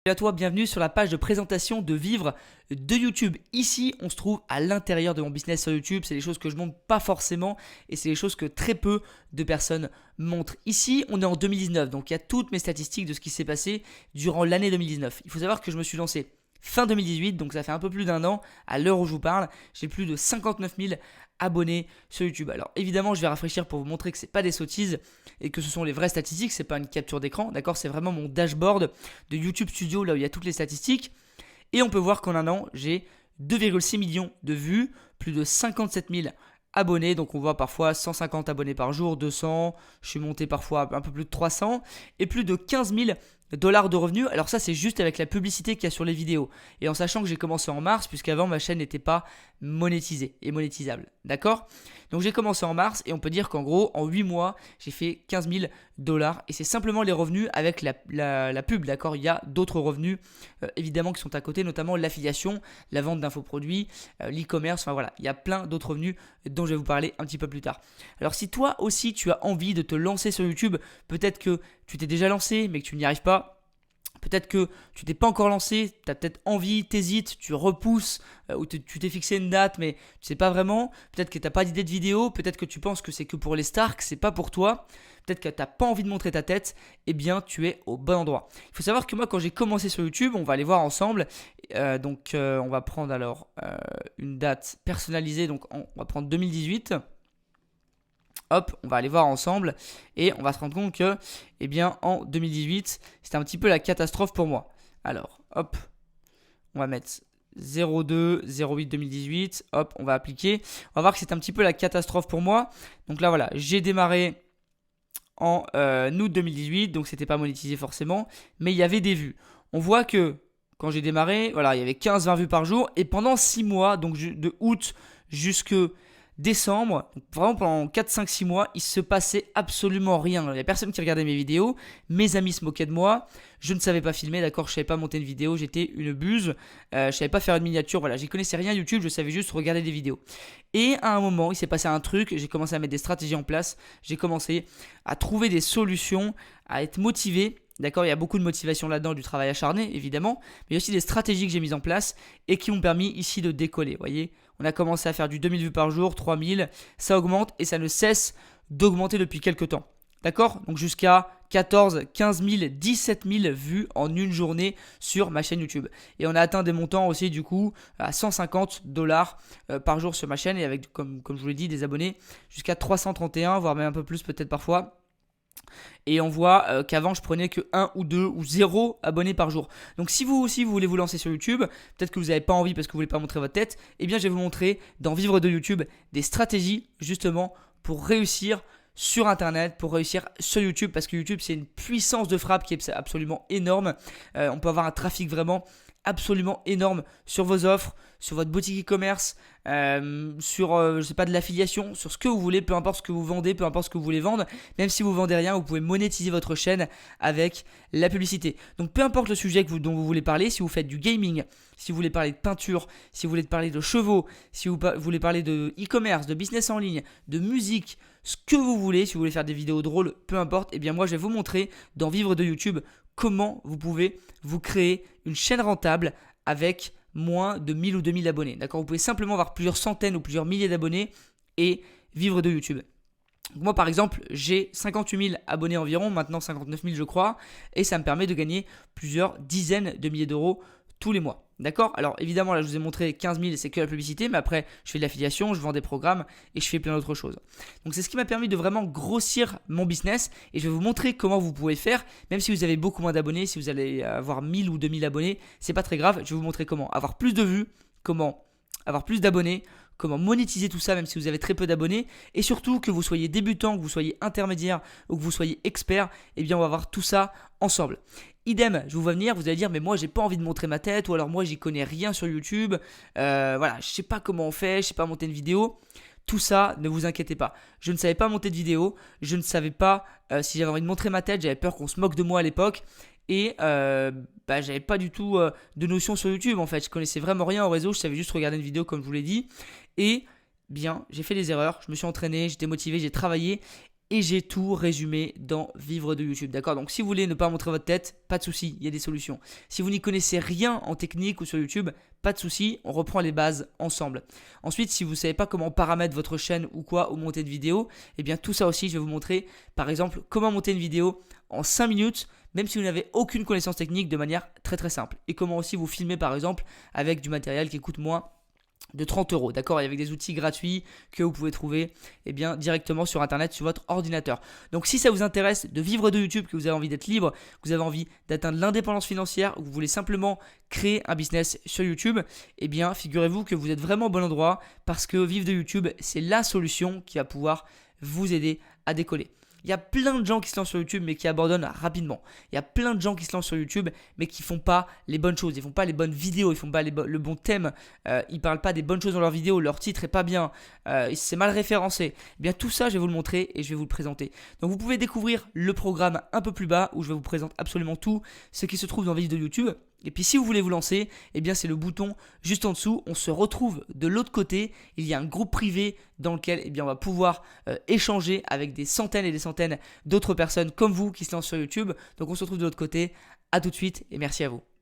Salut à toi, bienvenue sur la page de présentation de Vivre de YouTube. Ici, on se trouve à l'intérieur de mon business sur YouTube. C'est des choses que je montre pas forcément et c'est des choses que très peu de personnes montrent. Ici, on est en 2019, donc il y a toutes mes statistiques de ce qui s'est passé durant l'année 2019. Il faut savoir que je me suis lancé fin 2018, donc ça fait un peu plus d'un an. À l'heure où je vous parle, j'ai plus de 59 000 abonnés sur YouTube. Alors évidemment, je vais rafraîchir pour vous montrer que c'est pas des sottises et que ce sont les vraies statistiques, c'est pas une capture d'écran, d'accord? C'est vraiment mon dashboard de YouTube Studio, là où il y a toutes les statistiques. Et on peut voir qu'en un an, j'ai 2,6 millions de vues, plus de 57 000 abonnés. Donc on voit parfois 150 abonnés par jour, 200, je suis monté parfois un peu plus de 300 et plus de 15 000 dollars de revenus. Alors ça, c'est juste avec la publicité qu'il y a sur les vidéos et en sachant que j'ai commencé en mars, puisqu'avant ma chaîne n'était pas monétisée et monétisable, d'accord? Donc j'ai commencé en mars et on peut dire qu'en gros en 8 mois j'ai fait 15 000 dollars et c'est simplement les revenus avec la pub, d'accord? Il y a d'autres revenus évidemment qui sont à côté, notamment l'affiliation, la vente d'infoproduits, l'e-commerce, enfin voilà, il y a plein d'autres revenus dont je vais vous parler un petit peu plus tard. Alors si toi aussi tu as envie de te lancer sur YouTube, peut-être que tu t'es déjà lancé mais que tu n'y arrives pas. Peut-être que tu t'es pas encore lancé, tu as peut-être envie, t'hésites, tu repousses, ou tu t'es fixé une date mais tu sais pas vraiment. Peut-être que tu n'as pas d'idée de vidéo, peut-être que tu penses que c'est que pour les stars, que c'est pas pour toi. Peut-être que tu n'as pas envie de montrer ta tête, eh bien tu es au bon endroit. Il faut savoir que moi quand j'ai commencé sur YouTube, on va aller voir ensemble. On va prendre alors une date personnalisée, donc on va prendre 2018. Hop, on va aller voir ensemble et on va se rendre compte que, eh bien, en 2018, c'était un petit peu la catastrophe pour moi. Alors, hop, on va mettre 02 08 2018. Hop, on va appliquer. On va voir que c'est un petit peu la catastrophe pour moi. Donc là, voilà, j'ai démarré en août 2018, donc c'était pas monétisé forcément, mais il y avait des vues. On voit que quand j'ai démarré, voilà, il y avait 15-20 vues par jour et pendant 6 mois, donc de août jusque décembre, donc vraiment pendant 4, 5, 6 mois, il se passait absolument rien. Il n'y a personne qui regardait mes vidéos, mes amis se moquaient de moi, je ne savais pas filmer, d'accord, je ne savais pas monter une vidéo, j'étais une buse, je ne savais pas faire une miniature, voilà, j'y connaissais rien YouTube, je savais juste regarder des vidéos. Et à un moment, il s'est passé un truc, j'ai commencé à mettre des stratégies en place, j'ai commencé à trouver des solutions, à être motivé. D'accord, il y a beaucoup de motivation là-dedans, du travail acharné évidemment, mais il y a aussi des stratégies que j'ai mises en place et qui m'ont permis ici de décoller. Vous voyez, on a commencé à faire du 2000 vues par jour, 3000, ça augmente et ça ne cesse d'augmenter depuis quelques temps. D'accord, donc jusqu'à 14, 15 000, 17 000 vues en une journée sur ma chaîne YouTube. Et on a atteint des montants aussi du coup à 150 dollars par jour sur ma chaîne et avec, comme je vous l'ai dit, des abonnés jusqu'à 331, voire même un peu plus peut-être parfois. Et on voit qu'avant je prenais que 1 ou 2 ou 0 abonnés par jour. Donc si vous aussi vous voulez vous lancer sur YouTube, peut-être que vous n'avez pas envie parce que vous voulez pas montrer votre tête, eh bien je vais vous montrer dans Vivre de YouTube des stratégies justement pour réussir sur internet, pour réussir sur YouTube, parce que YouTube c'est une puissance de frappe qui est absolument énorme. On peut avoir un trafic vraiment absolument énorme sur vos offres, sur votre boutique e-commerce, sur je sais pas, de l'affiliation, sur ce que vous voulez, peu importe ce que vous vendez, peu importe ce que vous voulez vendre. Même si vous vendez rien, vous pouvez monétiser votre chaîne avec la publicité. Donc peu importe le sujet dont vous voulez parler, si vous faites du gaming, si vous voulez parler de peinture, si vous voulez parler de chevaux, si vous voulez parler de e-commerce, de business en ligne, de musique, ce que vous voulez, si vous voulez faire des vidéos drôles, peu importe, eh bien moi je vais vous montrer dans Vivre de YouTube comment vous pouvez vous créer une chaîne rentable avec moins de 1000 ou 2000 abonnés. D'accord, vous pouvez simplement avoir plusieurs centaines ou plusieurs milliers d'abonnés et vivre de YouTube. Donc moi par exemple j'ai 58 000 abonnés environ, maintenant 59 000 je crois, et ça me permet de gagner plusieurs dizaines de milliers d'euros tous les mois. D'accord? Alors évidemment là je vous ai montré 15 000 c'est que la publicité, mais après je fais de l'affiliation, je vends des programmes et je fais plein d'autres choses. Donc c'est ce qui m'a permis de vraiment grossir mon business et je vais vous montrer comment vous pouvez faire, même si vous avez beaucoup moins d'abonnés, si vous allez avoir 1000 ou 2000 abonnés, c'est pas très grave, je vais vous montrer comment avoir plus de vues, comment avoir plus d'abonnés, comment monétiser tout ça même si vous avez très peu d'abonnés, et surtout que vous soyez débutant, que vous soyez intermédiaire ou que vous soyez expert, eh bien on va voir tout ça ensemble. Idem, je vous vois venir, vous allez dire mais moi j'ai pas envie de montrer ma tête, ou alors moi j'y connais rien sur YouTube, voilà, je sais pas comment on fait, je sais pas monter une vidéo. Tout ça, ne vous inquiétez pas. Je ne savais pas monter de vidéo, je ne savais pas si j'avais envie de montrer ma tête, j'avais peur qu'on se moque de moi à l'époque. Et j'avais pas du tout de notion sur YouTube en fait, je connaissais vraiment rien au réseau, je savais juste regarder une vidéo comme je vous l'ai dit. Et bien, j'ai fait des erreurs, je me suis entraîné, j'étais motivé, j'ai travaillé. et j'ai tout résumé dans Vivre de YouTube, d'accord? Donc si vous voulez ne pas montrer votre tête, pas de souci, il y a des solutions. Si vous n'y connaissez rien en technique ou sur YouTube, pas de souci, on reprend les bases ensemble. Ensuite, si vous ne savez pas comment paramètre votre chaîne ou quoi, ou monter une vidéo, eh bien tout ça aussi, je vais vous montrer, par exemple, comment monter une vidéo en 5 minutes, même si vous n'avez aucune connaissance technique, de manière très très simple. Et comment aussi vous filmer, par exemple, avec du matériel qui coûte moins de 30 euros, d'accord, et avec des outils gratuits que vous pouvez trouver directement sur internet sur votre ordinateur. Donc si ça vous intéresse de vivre de YouTube, que vous avez envie d'être libre, que vous avez envie d'atteindre l'indépendance financière, ou que vous voulez simplement créer un business sur YouTube, eh bien figurez-vous que vous êtes vraiment au bon endroit, parce que vivre de YouTube, c'est la solution qui va pouvoir vous aider à décoller. Il y a plein de gens qui se lancent sur YouTube mais qui abandonnent rapidement. Il y a plein de gens qui se lancent sur YouTube mais qui font pas les bonnes choses. Ils font pas les bonnes vidéos, ils font pas le bon thème. Ils parlent pas des bonnes choses dans leurs vidéos. Leur titre est pas bien. C'est mal référencé. Eh bien tout ça, je vais vous le montrer et je vais vous le présenter. Donc vous pouvez découvrir le programme un peu plus bas où je vais vous présenter absolument tout ce qui se trouve dans Vivre de YouTube. Et puis si vous voulez vous lancer, eh bien c'est le bouton juste en dessous. On se retrouve de l'autre côté. Il y a un groupe privé dans lequel eh bien, on va pouvoir échanger avec des centaines et des centaines d'autres personnes comme vous qui se lancent sur YouTube. Donc on se retrouve de l'autre côté. À tout de suite et merci à vous.